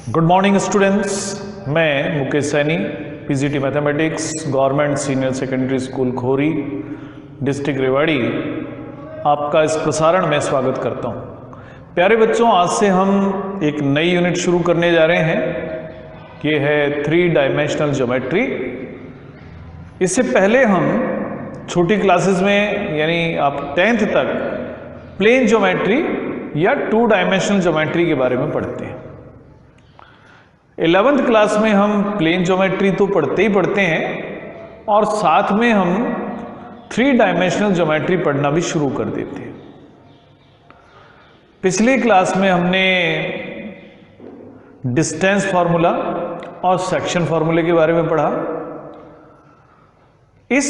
Good morning students, मैं Mukesh Saini, PGT mathematics, government senior secondary school Khori, district Rewari, आपका इस प्रसारण में स्वागत करता हूं। प्यारे बच्चों, आज से हम एक नई यूनिट शुरू करने जा रहे हैं। ये है 3 डायमेंशनल ज्योमेट्री। इससे पहले हम छोटी क्लासेस में यानी आप 10th तक प्लेन ज्योमेट्री या 2 डायमेंशनल ज्योमेट्री के बारे में पढ़ते हैं। 11th क्लास में हम प्लेन ज्योमेट्री तो पढ़ते ही पढ़ते हैं और साथ में हम 3 डायमेंशनल ज्योमेट्री पढ़ना भी शुरू कर देते हैं। पिछली क्लास में हमने डिस्टेंस फार्मूला और सेक्शन फार्मूले के बारे में पढ़ा। इस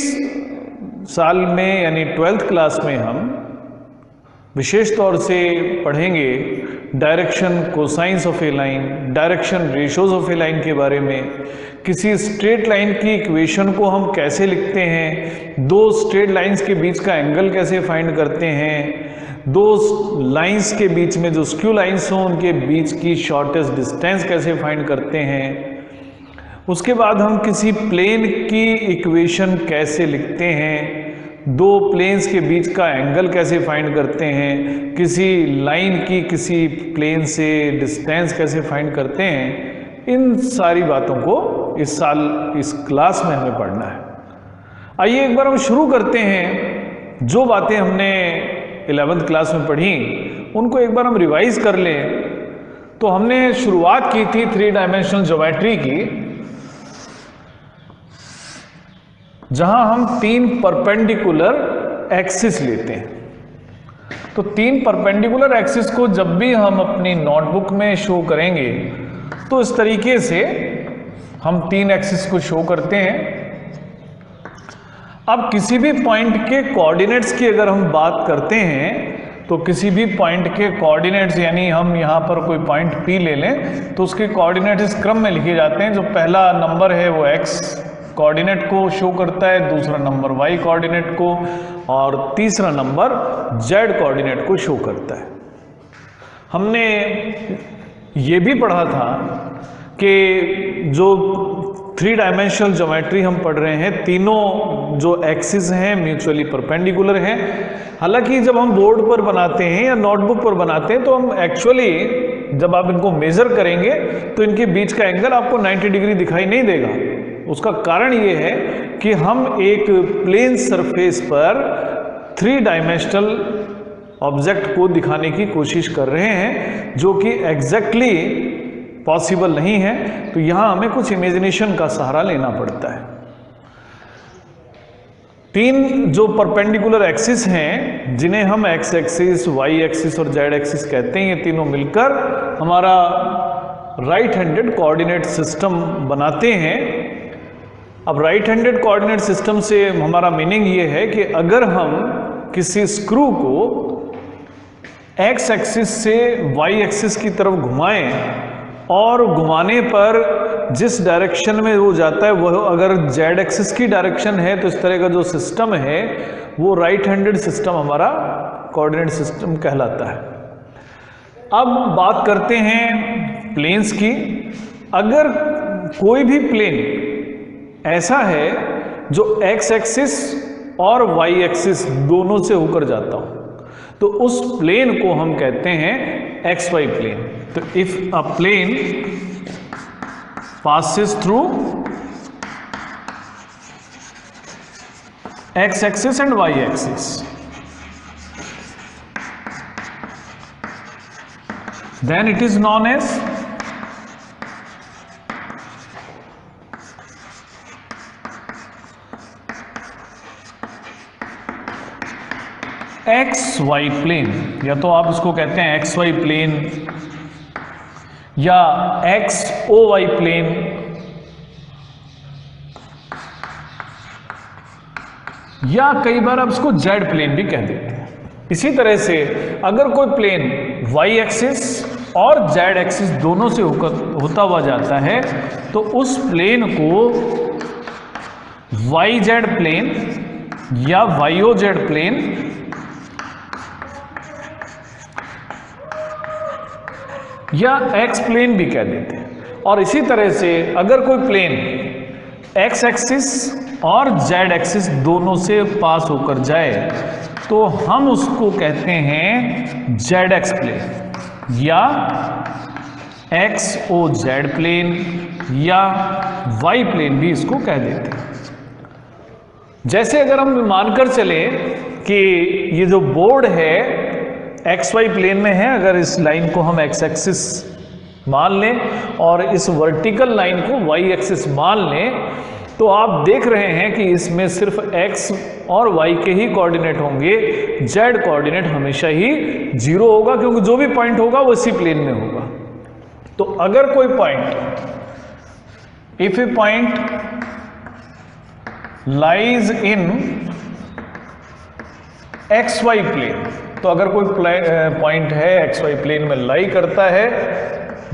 साल में यानी 12th क्लास में हम विशेष तौर से पढ़ेंगे direction cosines of a line, direction ratios of a line के बारे में। किसी स्ट्रेट लाइन की इक्वेशन को हम कैसे लिखते हैं, 2 स्ट्रेट लाइंस के बीच का एंगल कैसे फाइंड करते हैं, 2 लाइंस के बीच में जो स्क्यू लाइंस हों उनके बीच की शॉर्टेस्ट डिस्टेंस कैसे फाइंड करते हैं। उसके बाद हम किसी प्लेन की इक्वेशन कैसे लिखते हैं, 2 प्लेन्स के बीच का एंगल कैसे फाइंड करते हैं, किसी लाइन की किसी प्लेन से डिस्टेंस कैसे फाइंड करते हैं। इन सारी बातों को इस साल इस क्लास में हमें पढ़ना है। आइए एक बार हम शुरू करते हैं। जो बातें हमने 11th क्लास में पढ़ी उनको एक बार हम रिवाइज कर लें। तो हमने शुरुआत की थी 3 डायमेंशनल ज्योमेट्री की, जहां हम 3 परपेंडिकुलर एक्सिस लेते हैं। तो 3 परपेंडिकुलर एक्सिस को जब भी हम अपनी नोटबुक में शो करेंगे तो इस तरीके से हम 3 एक्सिस को शो करते हैं। अब किसी भी पॉइंट के कोऑर्डिनेट्स की अगर हम बात करते हैं तो किसी भी पॉइंट के कोऑर्डिनेट्स, यानी हम यहाँ पर कोई पॉइंट P ले लें तो उसके कोऑर्डिनेट्स इस क्रम में लिखे जाते हैं। जो पहला नंबर है वो x कोऑर्डिनेट को शो करता है, दूसरा नंबर y कोऑर्डिनेट को और तीसरा नंबर z कोऑर्डिनेट को शो करता है। हमने ये भी पढ़ा था कि जो 3 डायमेंशनल ज्योमेट्री हम पढ़ रहे हैं, तीनों जो एक्सिस हैं म्यूचुअली परपेंडिकुलर हैं। हालांकि जब हम बोर्ड पर बनाते हैं या नोटबुक पर बनाते हैं तो हम एक्चुअली जब आप इनको मेजर करेंगे तो इनके बीच का एंगल आपको 90 डिग्री दिखाई नहीं देगा। उसका कारण ये है कि हम एक प्लेन सरफेस पर 3 डायमेंशनल ऑब्जेक्ट को दिखाने की कोशिश कर रहे हैं, जो कि एग्जैक्टली पॉसिबल नहीं है। तो यहां हमें कुछ इमेजिनेशन का सहारा लेना पड़ता है। 3 जो परपेंडिकुलर एक्सिस हैं, जिन्हें हम एक्स एक्सिस, वाई एक्सिस और जेड एक्सिस कहते हैं, ये तीनों मिलकर हमारा राइट हैंडेड कोऑर्डिनेट सिस्टम बनाते हैं। अब राइट हैंडेड कोऑर्डिनेट सिस्टम से हमारा मीनिंग ये है कि अगर हम किसी स्क्रू को एक्स एक्सिस से वाई एक्सिस की तरफ घुमाएं और घुमाने पर जिस डायरेक्शन में वो जाता है वह अगर जेड एक्सिस की डायरेक्शन है तो इस तरह का जो सिस्टम है वो राइट हैंडेड सिस्टम हमारा कोऑर्डिनेट सिस्टम कहलाता है। अब बात करते हैं प्लेन्स की। अगर कोई भी प्लेन ऐसा है जो एक्स एक्सिस और वाई एक्सिस दोनों से होकर जाता हो तो उस प्लेन को हम कहते हैं एक्स वाई प्लेन। तो if a plane passes through x axis and y axis, then it is known as X Y plane, या तो आप इसको कहते हैं एक्स वाई प्लेन या एक्स ओ वाई प्लेन, या कई बार आप इसको जेड प्लेन भी कह देते हैं। इसी तरह से अगर कोई प्लेन वाई एक्सिस और जेड एक्सिस दोनों से होता हुआ जाता है तो उस प्लेन को वाई जेड प्लेन या वाई ओ जेड प्लेन या एक्स प्लेन भी कह देते हैं। और इसी तरह से अगर कोई प्लेन एक्स एक्सिस और जेड एक्सिस दोनों से पास होकर जाए तो हम उसको कहते हैं जेड एक्स प्लेन या एक्स ओ जेड प्लेन या वाई प्लेन भी इसको कह देते हैं। जैसे अगर हम मानकर चले कि ये जो बोर्ड है एक्स वाई प्लेन में है, अगर इस लाइन को हम एक्स एक्सिस मान लें और इस वर्टिकल लाइन को वाई एक्सिस मान लें, तो आप देख रहे हैं कि इसमें सिर्फ x और y के ही कोऑर्डिनेट होंगे, z कोऑर्डिनेट हमेशा ही 0 होगा, क्योंकि जो भी पॉइंट होगा वो इसी प्लेन में होगा। तो अगर कोई point, if a point lies in X Y plane, तो अगर कोई पॉइंट है एक्स वाई प्लेन में लाई करता है,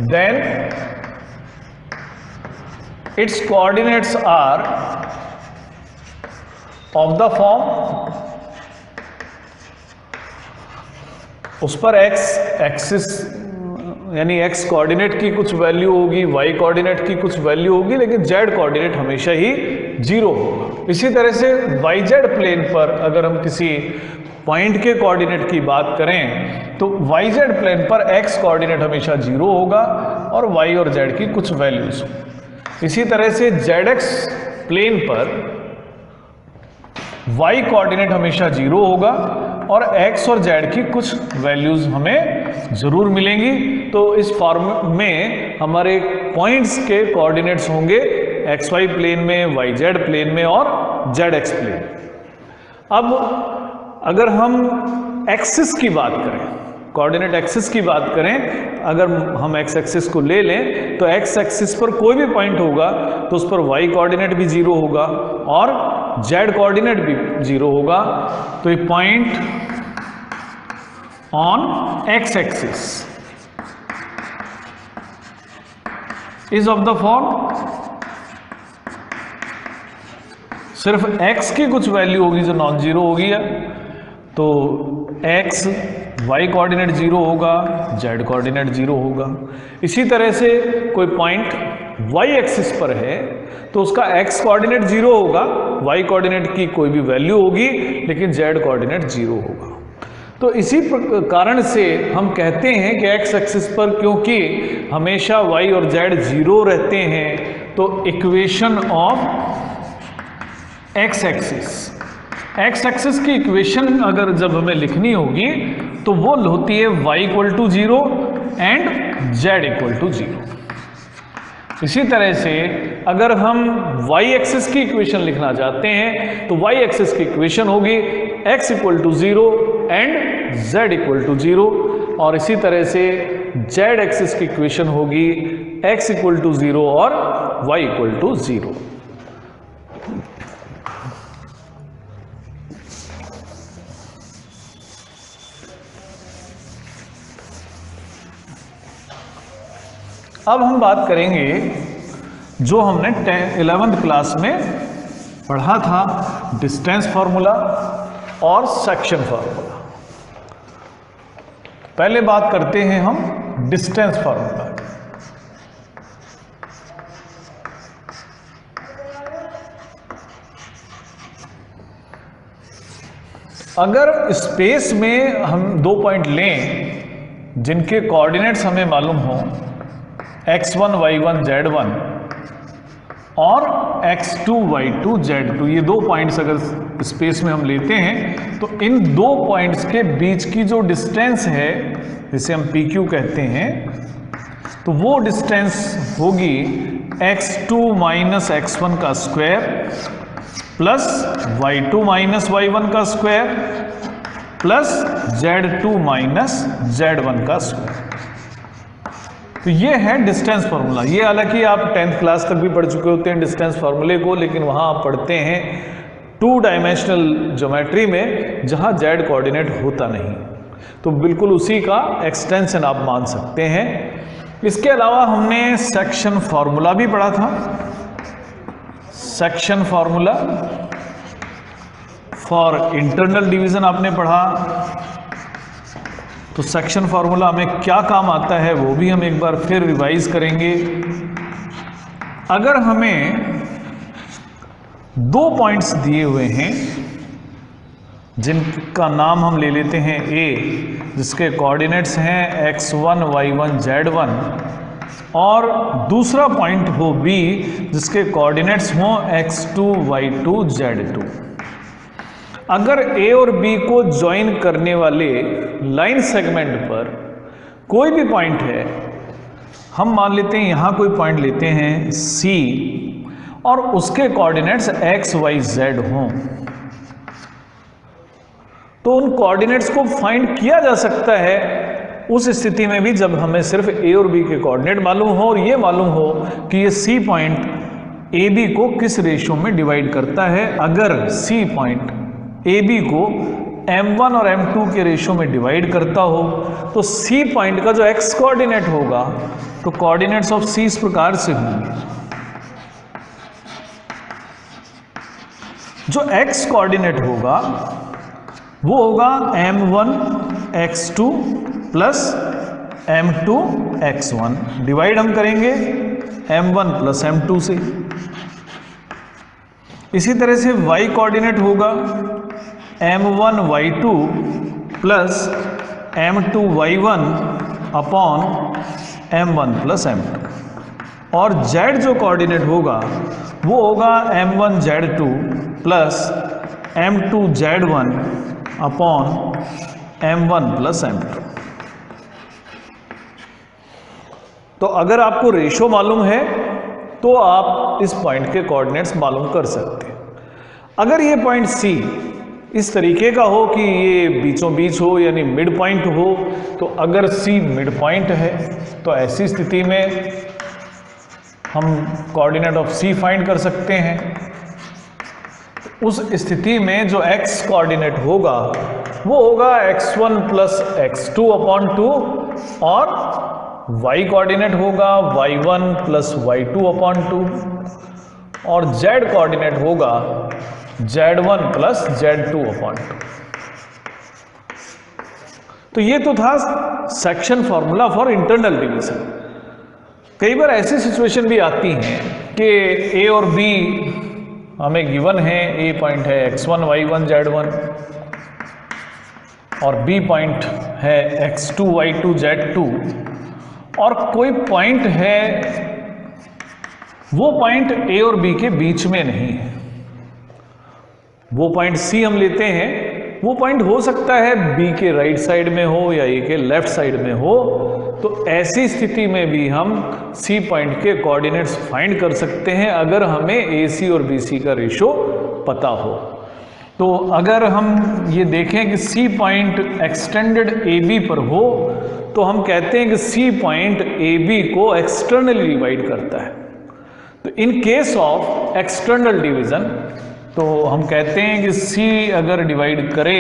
then its coordinates are of the form, उस पर x एक्सिस यानी x कोऑर्डिनेट की कुछ वैल्यू होगी, y कोऑर्डिनेट की कुछ वैल्यू होगी, लेकिन z कोऑर्डिनेट हमेशा ही 0 होगा। इसी तरह से yz प्लेन पर अगर हम किसी पॉइंट के कोऑर्डिनेट की बात करें तो yz प्लेन पर x कोऑर्डिनेट हमेशा 0 होगा और y और z की कुछ वैल्यूज। इसी तरह से zx प्लेन पर y कोऑर्डिनेट हमेशा 0 होगा और x और z की कुछ वैल्यूज हमें जरूर मिलेंगी। तो इस फॉर्म में हमारे पॉइंट्स के कोऑर्डिनेट्स होंगे xy प्लेन में, yz प्लेन में और zx प्लेन। अब अगर हम एक्सिस की बात करें, कोऑर्डिनेट एक्सिस की बात करें, अगर हम एक्स एक्सिस को ले लें तो एक्स एक्सिस पर कोई भी पॉइंट होगा तो उस पर वाई कोऑर्डिनेट भी 0 होगा और जेड कोऑर्डिनेट भी 0 होगा। तो ये point on x axis is of the form, सिर्फ x की कुछ वैल्यू होगी जो नॉन जीरो होगी, तो x y कोऑर्डिनेट 0 होगा, z कोऑर्डिनेट 0 होगा। इसी तरह से कोई पॉइंट y एक्सिस पर है तो उसका x कोऑर्डिनेट 0 होगा, y कोऑर्डिनेट की कोई भी वैल्यू होगी, लेकिन z कोऑर्डिनेट 0 होगा। तो इसी कारण से हम कहते हैं कि x एक्सिस पर क्योंकि हमेशा y और z 0 रहते हैं, तो इक्वेशन ऑफ x एक्सिस की इक्वेशन अगर जब हमें लिखनी होगी तो वो होती है y equal to 0 and z equal to 0। इसी तरह से अगर हम y एक्सिस की इक्वेशन लिखना चाहते हैं तो y एक्सिस की इक्वेशन होगी x equal to 0 and z equal to 0, और इसी तरह से z एक्सिस की इक्वेशन होगी x इक्वल टू 0 और y इक्वल टू 0। अब हम बात करेंगे जो हमने 11th क्लास में पढ़ा था, डिस्टेंस फार्मूला और सेक्शन फार्मूला। पहले बात करते हैं हम डिस्टेंस फार्मूला। अगर स्पेस में हम दो पॉइंट लें जिनके कोऑर्डिनेट्स हमें मालूम हो, x1 y1 z1 और x2 y2 z2, ये दो पॉइंट्स अगर स्पेस में हम लेते हैं तो इन दो पॉइंट्स के बीच की जो डिस्टेंस है, जिसे हम pq कहते हैं, तो वो डिस्टेंस होगी x2 माइनस x1 का square plus y2 minus y1 का square plus z2 minus z1 का स्क्वायर। तो ये है डिस्टेंस फार्मूला। ये हालांकि आप 10th क्लास तक भी पढ़ चुके होते हैं डिस्टेंस फार्मूले को, लेकिन वहाँ आप पढ़ते हैं 2 डायमेंशनल ज्योमेट्री में जहाँ z कोऑर्डिनेट होता नहीं, तो बिल्कुल उसी का एक्सटेंशन आप मान सकते हैं। इसके अलावा हमने सेक्शन फार्मूला भी पढ़ा था। Section formula for internal division आपने पढ़ा, तो सेक्शन फार्मूला हमें क्या काम आता है वो भी हम एक बार फिर रिवाइज करेंगे। अगर हमें दो पॉइंट्स दिए हुए हैं जिनका नाम हम ले लेते हैं ए, जिसके कोऑर्डिनेट्स हैं x1 y1 z1, और दूसरा पॉइंट हो बी जिसके कोऑर्डिनेट्स हों x2 y2 z2। अगर ए और बी को ज्वाइन करने वाले लाइन सेगमेंट पर कोई भी पॉइंट है, हम मान लेते हैं यहां कोई पॉइंट लेते हैं सी और उसके कोऑर्डिनेट्स x y z हों, तो उन कोऑर्डिनेट्स को फाइंड किया जा सकता है उस स्थिति में भी जब हमें सिर्फ ए और बी के कोऑर्डिनेट मालूम हो और ये मालूम हो कि ये सी पॉइंट ए बी को किस रेशियो में डिवाइड करता है। अगर सी पॉइंट ए बी को m1 और m2 के रेशियो में डिवाइड करता हो तो सी पॉइंट का जो x कोऑर्डिनेट होगा, तो कोऑर्डिनेट्स ऑफ सी इस प्रकार से होंगे। जो x कोऑर्डिनेट होगा वो होगा m1 x2 plus m2 x1, divide हम करेंगे m1 प्लस m2 से। इसी तरह से y कोऑर्डिनेट होगा m1 y2 plus m2 y1 upon m1 plus m2, और z जो कोऑर्डिनेट होगा वो होगा m1 z2 plus m2 z1 upon m1 plus m2। तो अगर आपको रेशो मालूम है तो आप इस पॉइंट के कोऑर्डिनेट्स मालूम कर सकते हैं। अगर ये पॉइंट सी इस तरीके का हो कि ये बीचों बीच हो यानी मिड पॉइंट हो, तो अगर सी मिड पॉइंट है तो ऐसी स्थिति में हम कोऑर्डिनेट ऑफ सी फाइंड कर सकते हैं। उस स्थिति में जो x कोऑर्डिनेट होगा वो होगा x1 प्लस x2 अपॉन 2, और y कोऑर्डिनेट होगा y1 प्लस y2 अपॉन 2, और z कोऑर्डिनेट होगा z1 प्लस z2 अपॉन 2। तो ये तो था section formula for internal division. कई बार ऐसी सिचुएशन भी आती हैं कि a और b हमें गिवन है, a पॉइंट है x1 y1 z1 और b पॉइंट है x2 y2 z2, और कोई पॉइंट है वो पॉइंट a और b के बीच में नहीं है। वो पॉइंट c हम लेते हैं, वो पॉइंट हो सकता है b के राइट साइड में हो या a के लेफ्ट साइड में हो। तो ऐसी स्थिति में भी हम c पॉइंट के कोऑर्डिनेट्स फाइंड कर सकते हैं अगर हमें AC और BC का रेशो पता हो। तो अगर हम ये देखें कि C पॉइंट एक्सटेंडेड AB पर हो तो हम कहते हैं कि C पॉइंट AB को एक्सटर्नली डिवाइड करता है। तो in case of external division तो हम कहते हैं कि C अगर डिवाइड करे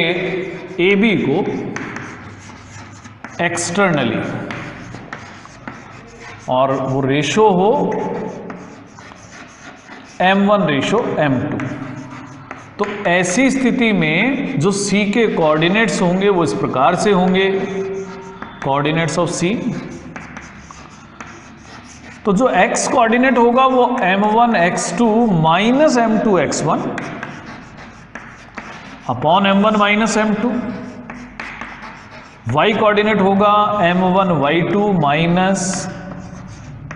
AB को एक्सटर्नली और वो रेशो हो m1 रेशो m2, तो ऐसी स्थिति में जो C के कोऑर्डिनेट्स होंगे वो इस प्रकार से होंगे, कोऑर्डिनेट्स ऑफ C। तो जो x कोऑर्डिनेट होगा वो m1 x2 minus m2 x1 upon m1 minus m2। y coordinate होगा m1 y2 minus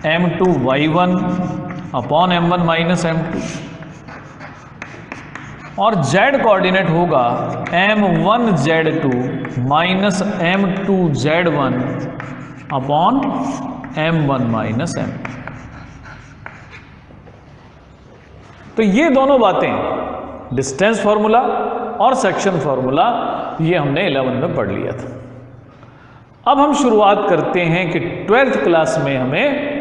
m2 y1 upon m1 minus m2, और z कोऑर्डिनेट होगा m1 z2 minus m2 z1 upon m1 minus m2। तो ये दोनों बातें distance formula और section formula ये हमने 11 में पढ़ लिया था। अब हम शुरुआत करते हैं कि 12th क्लास में हमें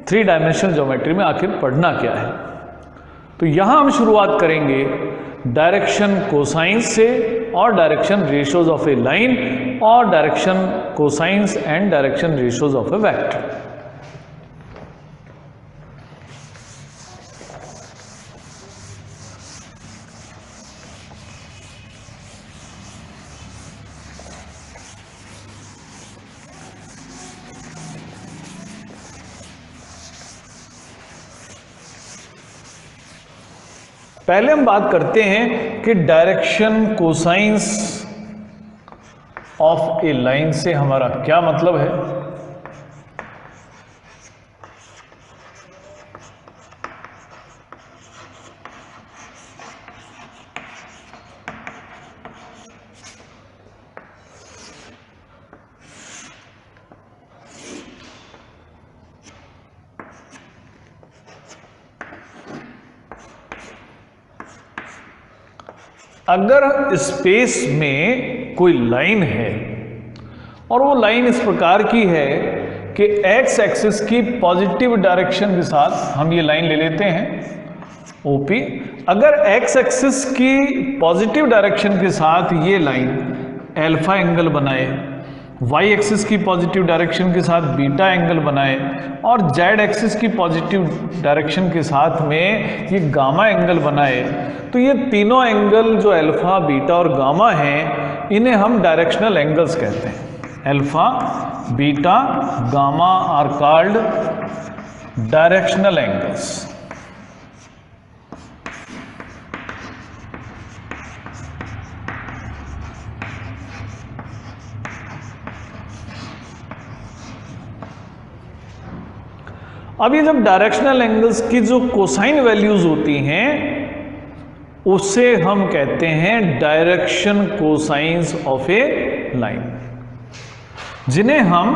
3 डायमेंशनल ज्योमेट्री में आखिर पढ़ना क्या है। तो यहां हम शुरुआत करेंगे डायरेक्शन कोसाइंस से और direction ratios of a line और direction cosines and direction ratios of a vector. पहले हम बात करते हैं कि direction cosines of a line से हमारा क्या मतलब है। अगर स्पेस में कोई लाइन है और वो लाइन इस प्रकार की है कि एक्स एक्सिस की पॉजिटिव डायरेक्शन के साथ हम ये लाइन ले लेते हैं ओपी। अगर एक्स एक्सिस की पॉजिटिव डायरेक्शन के साथ ये लाइन अल्फा एंगल बनाए, वाई एक्सिस की पॉजिटिव डायरेक्शन के साथ बीटा एंगल बनाए और जेड एक्सिस की पॉजिटिव डायरेक्शन के साथ में ये गामा एंगल बनाए, तो ये तीनों एंगल जो अल्फा, बीटा और गामा हैं, इन्हें हम डायरेक्शनल एंगल्स कहते हैं। Alpha, beta, gamma are called directional angles. अब ये जब डायरेक्शनल एंगल्स की जो कोसाइन वैल्यूज होती हैं उसे हम कहते हैं direction cosines of a line, जिन्हें हम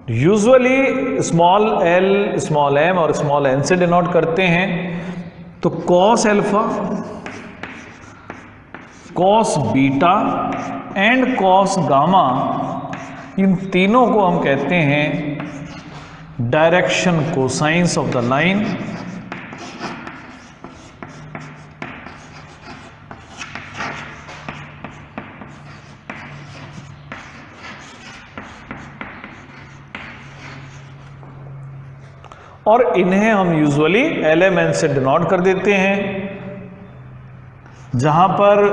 usually small l, small m और स्मॉल एन से डिनोट करते हैं। तो cos alpha, cos beta and cos gamma, इन तीनों को हम कहते हैं direction cosines of the line. और इन्हें हम यूजुअली एल एम एन से डिनोट कर देते हैं, जहां पर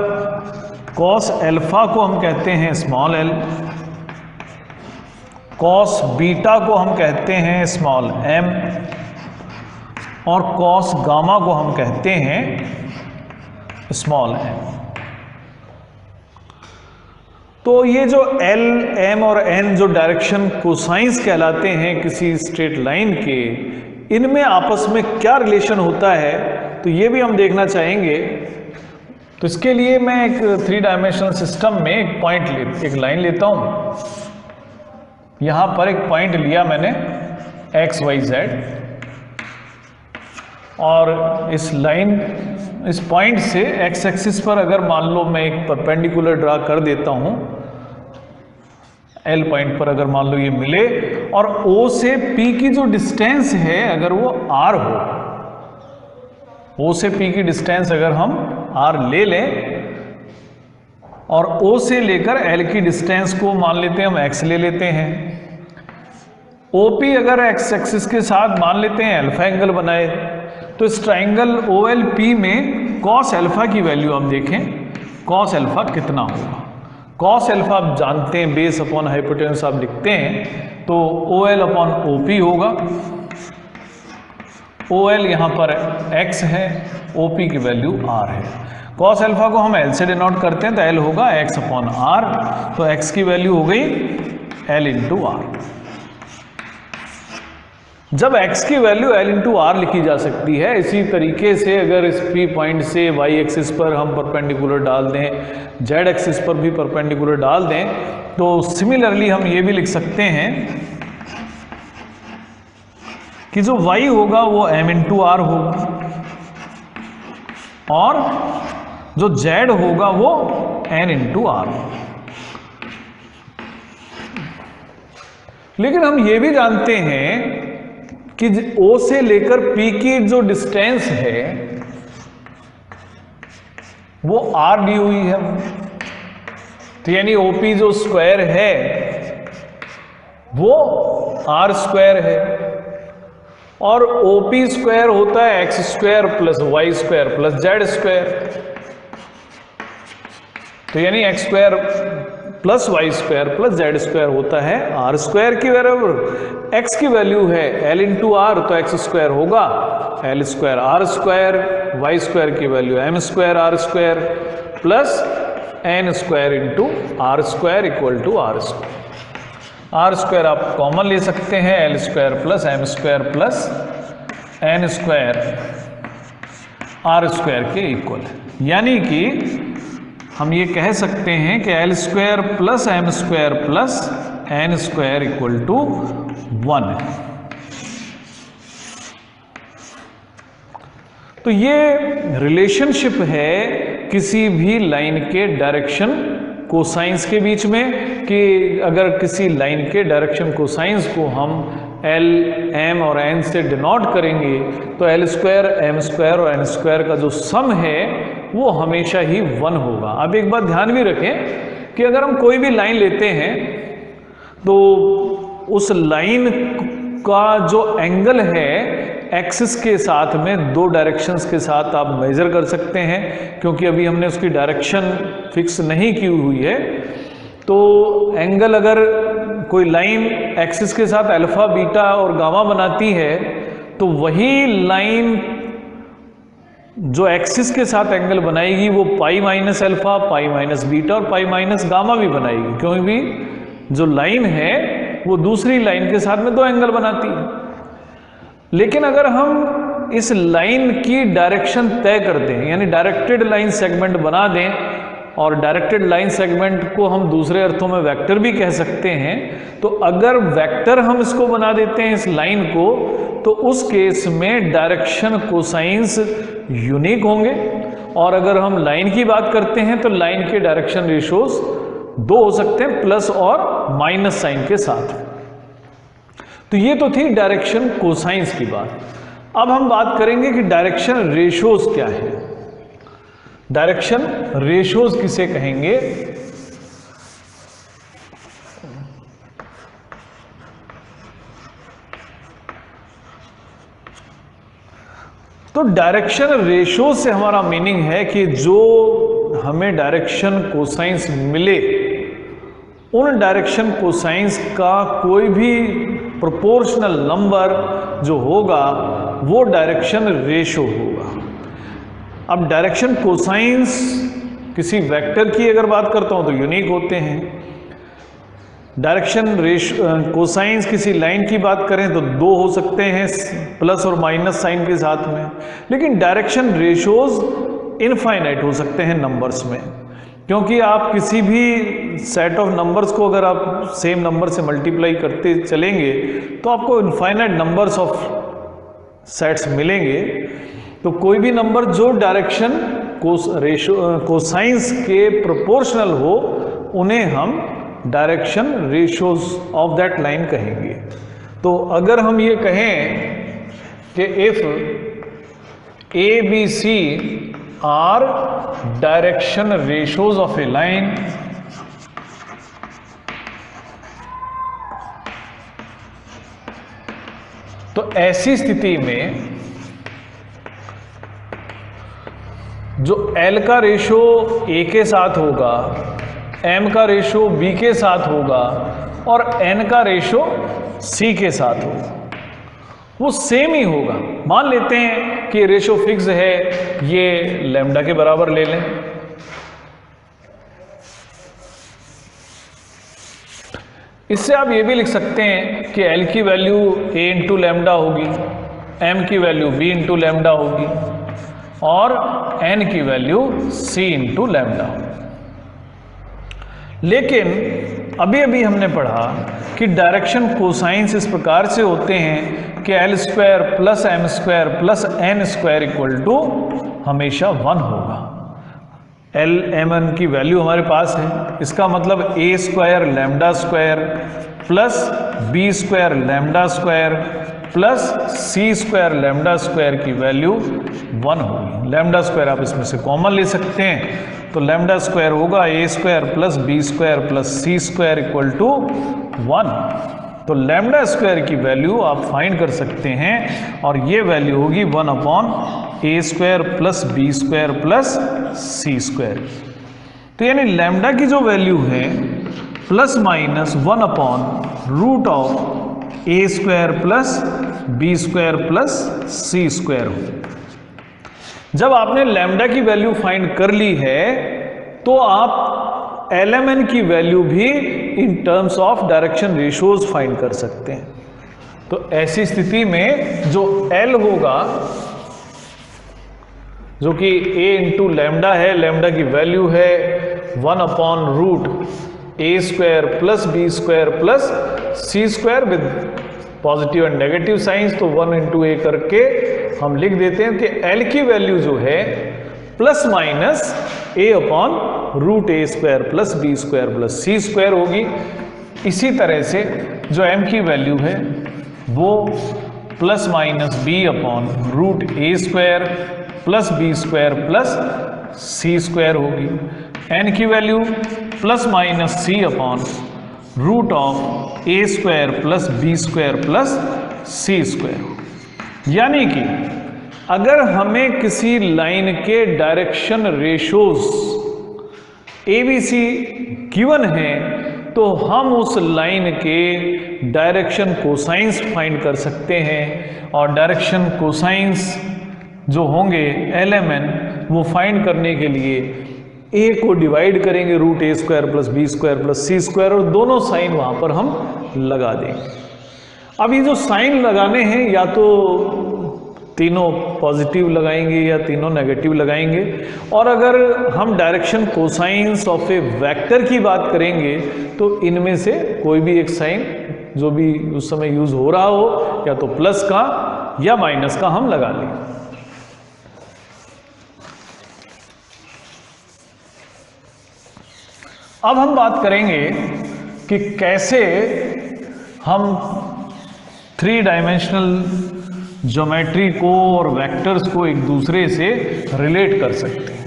कॉस अल्फा को हम कहते हैं स्मॉल एल, कॉस बीटा को हम कहते हैं स्मॉल एम और कॉस गामा को हम कहते हैं स्मॉल एम। तो ये जो एल, एम और एन जो डायरेक्शन कोसाइंस कहलाते हैं किसी स्ट्रेट लाइन के, इनमें आपस में क्या रिलेशन होता है, तो ये भी हम देखना चाहेंगे। तो इसके लिए मैं एक 3 डायमेंशनल सिस्टम में एक लाइन लेता हूं। यहां पर एक पॉइंट लिया मैंने एक्स वाई जेड, और इस लाइन, इस पॉइंट से एक्स एक्सिस पर अगर मान लो मैं एक परपेंडिकुलर ड्रा कर देता हूं, एल पॉइंट पर अगर मान लो ये मिले, और ओ से पी की जो डिस्टेंस है अगर वो आर हो, ओ से पी की डिस्टेंस अगर हम आर ले लें और ओ से लेकर एल की डिस्टेंस को मान लेते हैं हम एक्स ले लेते हैं। ओपी अगर एक्स एक्सिस के साथ मान लेते हैं अल्फा एंगल बनाए, तो इस ट्राइंगल ओ एल पी में कॉस अल्फा की वैल्यू हम देखें, कॉस अल्फा कितना होगा। कॉस अल्फा आप जानते हैं बेस अपॉन हाइपोटेन्यूस आप लिखते हैं, तो O L upon O P होगा। ओ एल यहाँ पर एक्स है, ओ पी की वैल्यू आर है। कॉस अल्फा को हम एल से डिनोट करते हैं, तो एल होगा एक्स अपॉन आर, तो एक्स की वैल्यू हो गई एल इंटू आर। जब x की वैल्यू l इंटू आर लिखी जा सकती है, इसी तरीके से अगर इस P पॉइंट से y एक्सिस पर हम परपेंडिकुलर डाल दें, z एक्सिस पर भी परपेंडिकुलर डाल दें, तो सिमिलरली हम ये भी लिख सकते हैं कि जो y होगा वो m इंटू आर होगा और जो z होगा वो n इंटू आर होगा। लेकिन हम ये भी जानते हैं कि O से लेकर P की जो डिस्टेंस है वो R दी हुई है, तो यानी OP जो स्क्वायर है वो R स्क्वायर है, और OP स्क्वायर होता है x square plus y square plus z square, तो यानी x square plus y square plus z square होता है आर स्क्वायर की वैल्यू। एक्स की वैल्यू है एल इंटू आर, तो एक्स स्क्वायर होगा l square are square y square की value m square are square plus N square into r square equal to r square. Are square आप common ले सकते हैं, l square plus M square plus N square are square के equal है। यानी कि हम ये कह सकते हैं कि L square plus M square plus N square equal to 1 है। तो ये रिलेशनशिप है किसी भी लाइन के डायरेक्शन कोसाइंस के बीच में, कि अगर किसी लाइन के डायरेक्शन कोसाइंस को हम एल एम और एन से डिनोट करेंगे तो एल स्क्वायर एम स्क्वायर और एन स्क्वायर का जो सम है वो हमेशा ही 1 होगा। अब एक बात ध्यान भी रखें कि अगर हम कोई भी लाइन लेते हैं तो उस लाइन का जो एंगल है एक्सिस के साथ में 2 डायरेक्शंस के साथ आप मेजर कर सकते हैं, क्योंकि अभी हमने उसकी डायरेक्शन फिक्स नहीं की हुई है। तो एंगल अगर कोई लाइन एक्सिस के साथ अल्फा बीटा और गामा बनाती है तो वही लाइन जो एक्सिस के साथ एंगल बनाएगी वो pi minus alpha, pi minus beta और पाई माइनस गामा भी बनाएगी, क्योंकि जो लाइन है वो दूसरी लाइन के साथ में 2 एंगल बनाती है। लेकिन अगर हम इस लाइन की डायरेक्शन तय कर दें, यानी डायरेक्टेड लाइन सेगमेंट बना दें, और डायरेक्टेड लाइन सेगमेंट को हम दूसरे अर्थों में वेक्टर भी कह सकते हैं, तो अगर वेक्टर हम इसको बना देते हैं इस लाइन को, तो उस केस में डायरेक्शन कोसाइंस यूनिक होंगे। और अगर हम लाइन की बात करते हैं तो लाइन के डायरेक्शन रेशियोज 2 हो सकते हैं, प्लस और माइनस साइन के साथ। तो ये तो थी डायरेक्शन कोसाइंस की बात। अब हम बात करेंगे कि डायरेक्शन रेशियोज क्या है। डायरेक्शन रेशियोज किसे कहेंगे? तो डायरेक्शन रेशियो से हमारा मीनिंग है कि जो हमें डायरेक्शन कोसाइंस मिले उन डायरेक्शन कोसाइंस का कोई भी प्रोपोर्शनल नंबर जो होगा वो डायरेक्शन रेशियो होगा। अब डायरेक्शन कोसाइंस किसी वेक्टर की अगर बात करता हूं तो यूनिक होते हैं। डायरेक्शन कोसाइंस किसी लाइन की बात करें तो 2 हो सकते हैं, प्लस और माइनस साइन के साथ में। लेकिन डायरेक्शन रेशियोज इनफाइनाइट हो सकते हैं नंबर्स में, क्योंकि आप किसी भी सेट ऑफ नंबर्स को अगर आप सेम नंबर से मल्टीप्लाई करते चलेंगे तो आपको इनफाइनाइट नंबर्स ऑफ सेट्स मिलेंगे। तो कोई भी नंबर जो डायरेक्शन कोसाइंस के प्रोपोर्शनल हो उन्हें हम direction ratios of that line कहेंगे। तो अगर हम ये कहें कि if A B C are direction ratios of a line, तो ऐसी स्थिति में जो L का रेशो A के साथ होगा, M का रेशो B के साथ होगा और N का रेशो C के साथ होगा, वो सेम ही होगा। मान लेते हैं कि रेशो फिक्स है, ये लैम्डा के बराबर ले लें। इससे आप ये भी लिख सकते हैं कि L की वैल्यू A इंटू लैम्डा होगी, M की वैल्यू B इंटू लैम्डा होगी और N की वैल्यू C इंटू लैम्डा होगी। लेकिन अभी अभी हमने पढ़ा कि डायरेक्शन कोसाइंस इस प्रकार से होते हैं कि L square plus M square plus N square equal to हमेशा 1 होगा। L M N की वैल्यू हमारे पास है, इसका मतलब A square lambda square plus B square lambda square plus C square lambda square की वैल्यू 1 होगी। लैम्डा स्क्वायर आप इसमें से कॉमन ले सकते हैं, तो लैम्डा स्क्वायर होगा A square plus B square plus C square equal to 1। तो लैम्डा स्क्वायर की वैल्यू आप फाइंड कर सकते हैं और ये वैल्यू होगी 1 upon A square plus B square plus C square. तो यानी लैम्डा की जो वैल्यू है plus minus 1 upon root of A square plus B square plus C square हो। जब आपने लैम्डा की वैल्यू फाइंड कर ली है तो आप LMN की वैल्यू भी in terms of direction ratios find कर सकते हैं। तो ऐसी स्थिति में जो L होगा, जो कि A इंटू लैम्डा है, लैम्डा की वैल्यू है 1/√A² plus B² plus C² with positive and negative science, तो 1 इंटू ए करके हम लिख देते हैं कि L की वैल्यू जो है plus minus A/√A² plus B² plus C² होगी। इसी तरह से जो M की वैल्यू है वो plus minus B/√A² plus B² plus C² होगी। N की value plus minus C/√A² plus B² plus C²। यानी कि अगर हमें किसी लाइन के डायरेक्शन रेशियोज ABC गिवन है तो हम उस लाइन के डायरेक्शन कोसाइंस फाइंड कर सकते हैं, और डायरेक्शन कोसाइंस जो होंगे LMN वो फाइंड करने के लिए A को डिवाइड करेंगे √A² plus B² plus C², और दोनों साइन वहां पर हम लगा देंगे। अब ये जो साइन लगाने हैं या तो तीनों पॉजिटिव लगाएंगे या तीनों नेगेटिव लगाएंगे, और अगर हम direction cosines of a vector की बात करेंगे तो इनमें से कोई भी एक साइन जो भी उस समय यूज हो रहा हो, या तो प्लस का या माइनस का हम लगा लेंगे। अब हम बात करेंगे कि कैसे हम 3 डायमेंशनल ज्योमेट्री को और वेक्टर्स को एक दूसरे से रिलेट कर सकते हैं।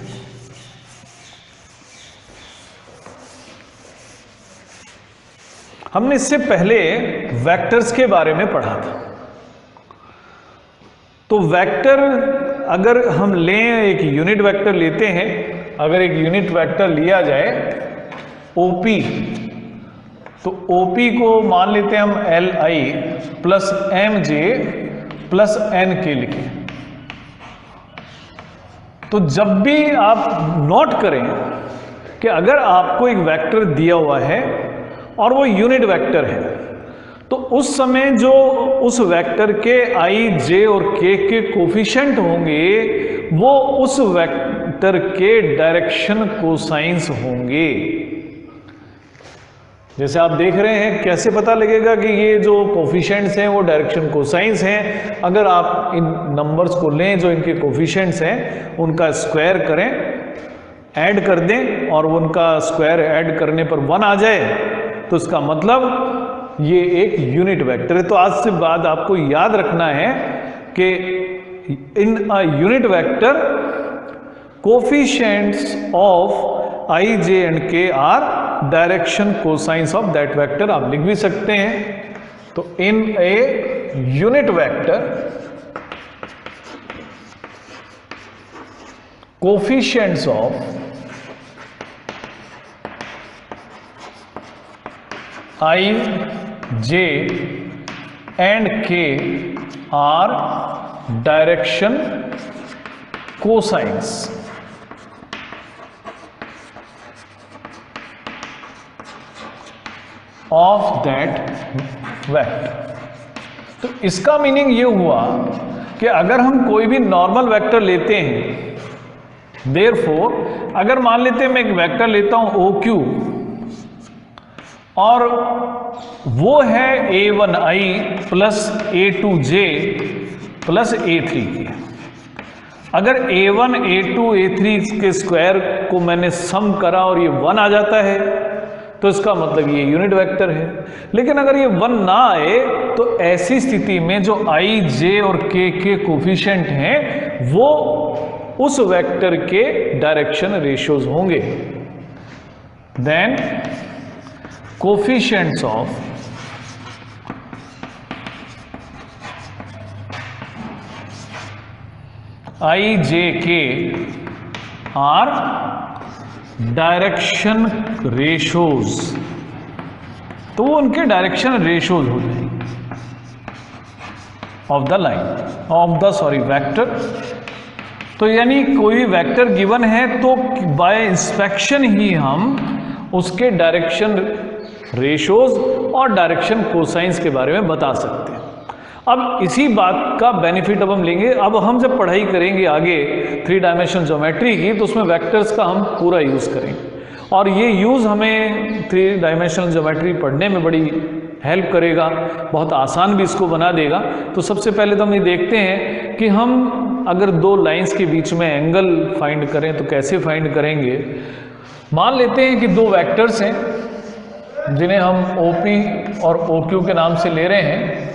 हमने इससे पहले वेक्टर्स के बारे में पढ़ा था। तो वेक्टर अगर हम लें, एक यूनिट वेक्टर लेते हैं, अगर एक यूनिट वेक्टर लिया जाए OP, तो OP को मान लेते हैं हम LI plus MJ plus NK लिखें। तो जब भी आप नोट करें कि अगर आपको एक वेक्टर दिया हुआ है और वो यूनिट वेक्टर है, तो उस समय जो उस वेक्टर के I, J और K के कोफिशिएंट होंगे वो उस वेक्टर के डायरेक्शन कोसाइंस होंगे। जैसे आप देख रहे हैं, कैसे पता लगेगा कि ये जो कोफिशिएंट्स हैं वो डायरेक्शन कोसाइंस हैं? अगर आप इन नंबर्स को लें जो इनके कोफिशिएंट्स हैं, उनका स्क्वायर करें, ऐड कर दें, और उनका स्क्वायर ऐड करने पर 1 आ जाए, तो इसका मतलब ये एक यूनिट वेक्टर है। तो आज से बाद आपको याद रखना है कि in a unit vector coefficients of I, J and K are direction cosines of that vector, आप लिख भी सकते हैं। तो in a unit vector coefficients of I, J and K are direction cosines of that vector. तो इसका meaning ये हुआ कि अगर हम कोई भी नॉर्मल वेक्टर लेते हैं, देयरफॉर अगर मान लेते हैं मैं एक वेक्टर लेता हूं OQ और वो है A1I plus A2J plus A3 के, अगर A1, A2, A3 के स्क्वायर को मैंने सम करा और ये 1 आ जाता है तो इसका मतलब ये यूनिट वेक्टर है। लेकिन अगर ये 1 ना आए तो ऐसी स्थिति में जो I, J और K के कोफिशिएंट हैं वो उस वेक्टर के डायरेक्शन रेशियोज होंगे। Then coefficients of I, J, K are direction ratios, तो वो उनके डायरेक्शन रेशियोज हो जाएंगे of the line, of the vector तो यानी कोई वेक्टर गिवन है तो बाय इंस्पेक्शन ही हम उसके डायरेक्शन रेशोज और डायरेक्शन कोसाइंस के बारे में बता सकते हैं। अब इसी बात का बेनिफिट अब हम लेंगे। अब हम जब पढ़ाई करेंगे आगे 3 डायमेंशनल ज्योमेट्री की, तो उसमें वेक्टर्स का हम पूरा यूज़ करेंगे और ये यूज़ हमें 3 डायमेंशनल ज्योमेट्री पढ़ने में बड़ी हेल्प करेगा, बहुत आसान भी इसको बना देगा। तो सबसे पहले तो हम ये देखते हैं कि हम अगर 2 लाइंस के बीच में एंगल फाइंड करें तो कैसे फाइंड करेंगे। मान लेते हैं कि 2 वेक्टर्स हैं जिन्हें हम OP और OQ के नाम से ले रहे हैं।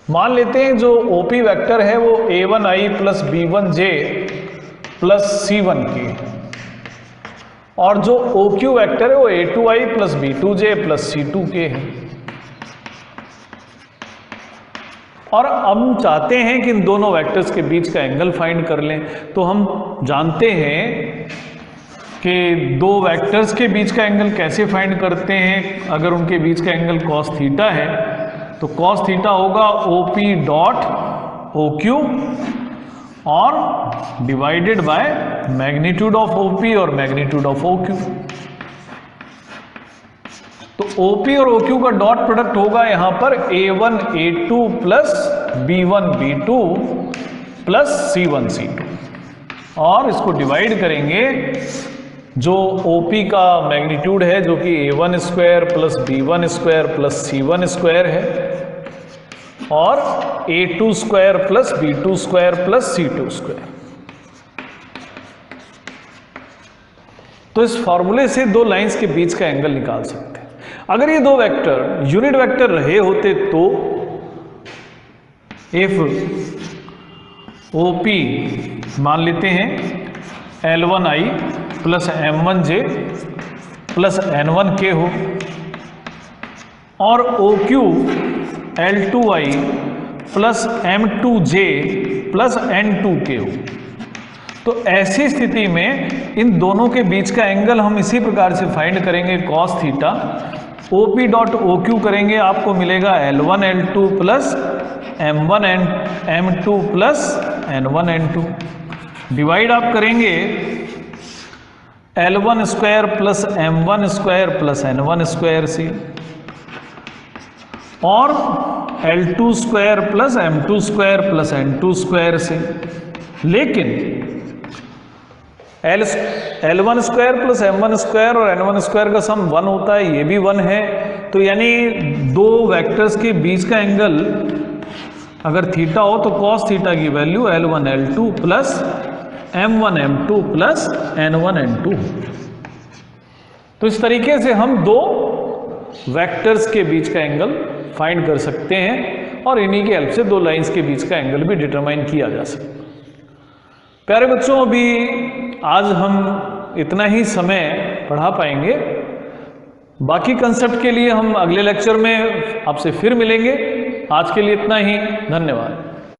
मान लेते हैं जो OP वेक्टर है वो A1I plus B1J plus C1K और जो OQ वेक्टर है वो A2I plus B2J plus C2K है। और हम चाहते हैं कि इन दोनों वेक्टर्स के बीच का एंगल फाइंड कर लें। तो हम जानते हैं कि 2 वेक्टर्स के बीच का एंगल कैसे फाइंड करते हैं। अगर उनके बीच का एंगल cos थीटा है तो cos थीटा होगा OP डॉट OQ और divided by magnitude of OP और मैग्नीट्यूड ऑफ OQ। तो OP और OQ का डॉट प्रोडक्ट होगा यहां पर A1 A2 plus B1 B2 plus C1 C2 और इसको डिवाइड करेंगे जो OP का मैग्नीट्यूड है जो कि A1 square plus B1 square plus C1 square है और A2 square plus B2 square plus C2 square. तो इस फॉर्मूले से 2 लाइंस के बीच का एंगल निकाल सकते हैं। अगर ये 2 वेक्टर यूनिट वेक्टर रहे होते तो इफ OP मान लेते हैं L1I plus M1J plus N1K हो और OQ L2I plus M2J plus N2K हो, तो ऐसी स्थिति में इन दोनों के बीच का एंगल हम इसी प्रकार से फाइंड करेंगे cos theta. OP dot OQ करेंगे आपको मिलेगा L1 L2 plus M1 M2 plus N1 N2 divide आप करेंगे L1 square plus M1 square plus N1 square से और L2 square plus M2 square plus N2 square से। लेकिन L1 square plus M1 square और N1 स्क्वायर का सम 1 होता है, ये भी 1 है। तो यानी 2 वेक्टर्स के बीच का एंगल अगर थीटा हो तो cos थीटा की value L1 L2 plus M1 M2 plus N1 N2। तो इस तरीके से हम 2 वेक्टर्स के बीच का एंगल फाइंड कर सकते हैं और इन्हीं की हेल्प से 2 लाइंस के बीच का एंगल भी डिटरमाइन किया जा सकता है। प्यारे बच्चों, अभी आज हम इतना ही समय पढ़ा पाएंगे। बाकी कंसेप्ट के लिए हम अगले लेक्चर में आपसे फिर मिलेंगे। आज के लिए इतना ही, धन्यवाद।